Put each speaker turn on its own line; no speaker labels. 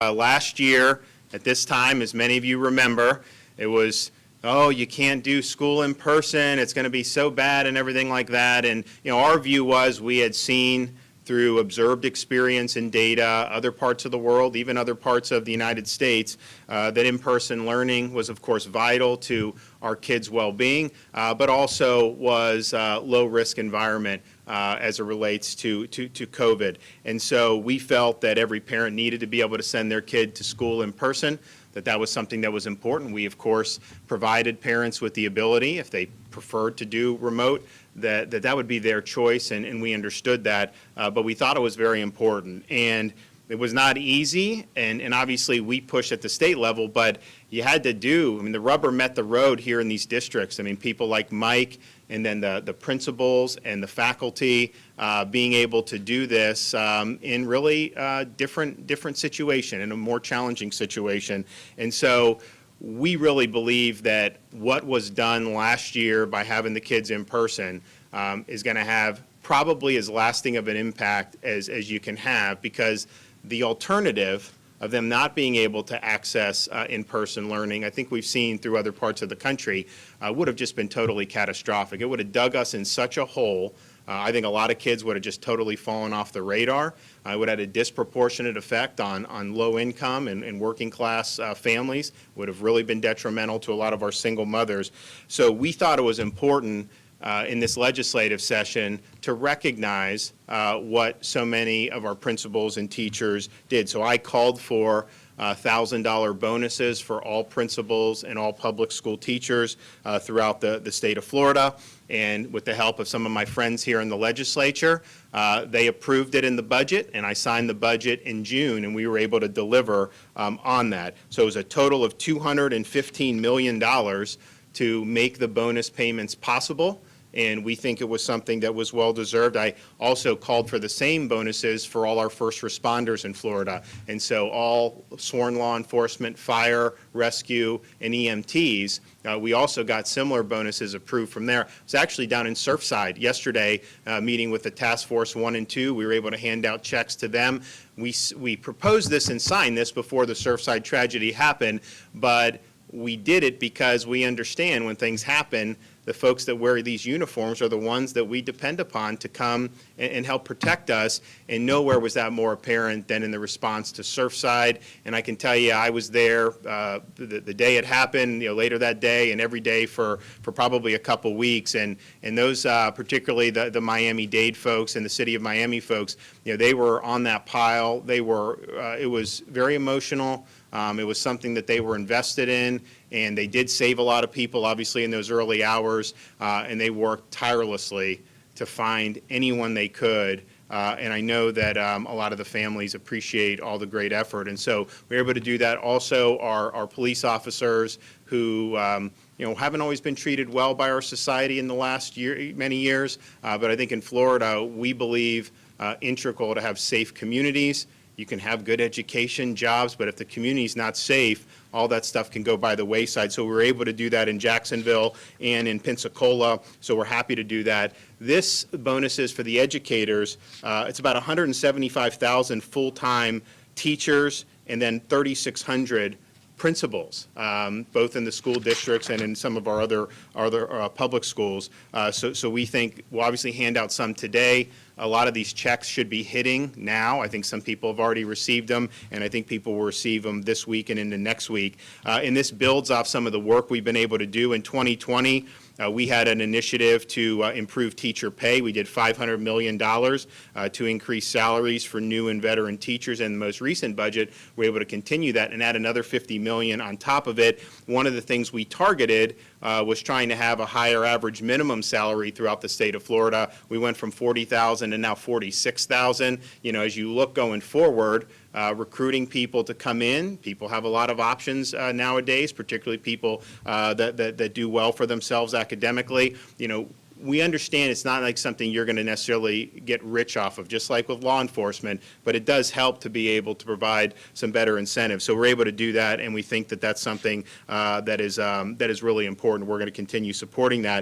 Last year, at this time, as many of you remember, it was, oh, you can't do school in person, it's going to be so bad and everything like that. And, our view was we had seen through observed experience and data, other parts of the world, even other parts of the United States, that in-person learning was, of course, vital to our kids' well-being, but also was a low-risk environment as it relates to COVID. And so we felt that every parent needed to be able to send their kid to school in person, that was something that was important. We, of course, provided parents with the ability, if they preferred to do remote, that would be their choice, and we understood that, but we thought it was very important. And it was not easy, and obviously we pushed at the state level, but you had to the rubber met the road here in these districts. People like Mike and then the principals and the faculty being able to do this in really different situation, in a more challenging situation. And so we really believe that what was done last year by having the kids in person is going to have probably as lasting of an impact as you can have, because the alternative of them not being able to access in-person learning, I think we've seen through other parts of the country, would have just been totally catastrophic. It would have dug us in such a hole. I think a lot of kids would have just totally fallen off the radar. It would have had a disproportionate effect on low income and working class families. Would have really been detrimental to a lot of our single mothers. So we thought it was important in this legislative session to recognize what so many of our principals and teachers did. So I called for $1,000 bonuses for all principals and all public school teachers throughout the state of Florida. And with the help of some of my friends here in the legislature, they approved it in the budget, and I signed the budget in June, and we were able to deliver on that. So it was a total of $215 million to make the bonus payments possible, and we think it was something that was well deserved. I also called for the same bonuses for all our first responders in Florida, and so all sworn law enforcement, fire, rescue, and EMTs, we also got similar bonuses approved from there. I was actually down in Surfside yesterday meeting with the Task Force 1 and 2. We were able to hand out checks to them. We proposed this and signed this before the Surfside tragedy happened, but we did it because we understand when things happen, the folks that wear these uniforms are the ones that we depend upon to come and help protect us, and nowhere was that more apparent than in the response to Surfside. And I can tell you, I was there the day it happened, later that day and every day for probably a couple weeks, and those particularly the Miami-Dade folks and the city of Miami folks, they were on that pile. They were it was very emotional. It was something that they were invested in, and they did save a lot of people, obviously, in those early hours, and they worked tirelessly to find anyone they could. And I know that a lot of the families appreciate all the great effort. And so we were able to do that. Also, our police officers who haven't always been treated well by our society in the last many years, but I think in Florida, we believe integral to have safe communities. You can have good education, jobs, but if the community's not safe, all that stuff can go by the wayside. So we were able to do that in Jacksonville and in Pensacola, so we're happy to do that. This bonuses for the educators, it's about 175,000 full-time teachers and then 3,600 principals, both in the school districts and in some of our other public schools. So we think we'll obviously hand out some today. A lot of these checks should be hitting now. I think some people have already received them, and I think people will receive them this week and into next week. And this builds off some of the work we've been able to do in 2020. We had an initiative to improve teacher pay. We did $500 million to increase salaries for new and veteran teachers. In the most recent budget, we were able to continue that and add another $50 million on top of it. One of the things we targeted was trying to have a higher average minimum salary throughout the state of Florida. We went from $40,000 to now $46,000. As you look going forward, recruiting people to come in. People have a lot of options nowadays, particularly people that do well for themselves academically. We understand it's not like something you're going to necessarily get rich off of, just like with law enforcement, but it does help to be able to provide some better incentives. So we're able to do that, and we think that that's something that is really important. We're going to continue supporting that.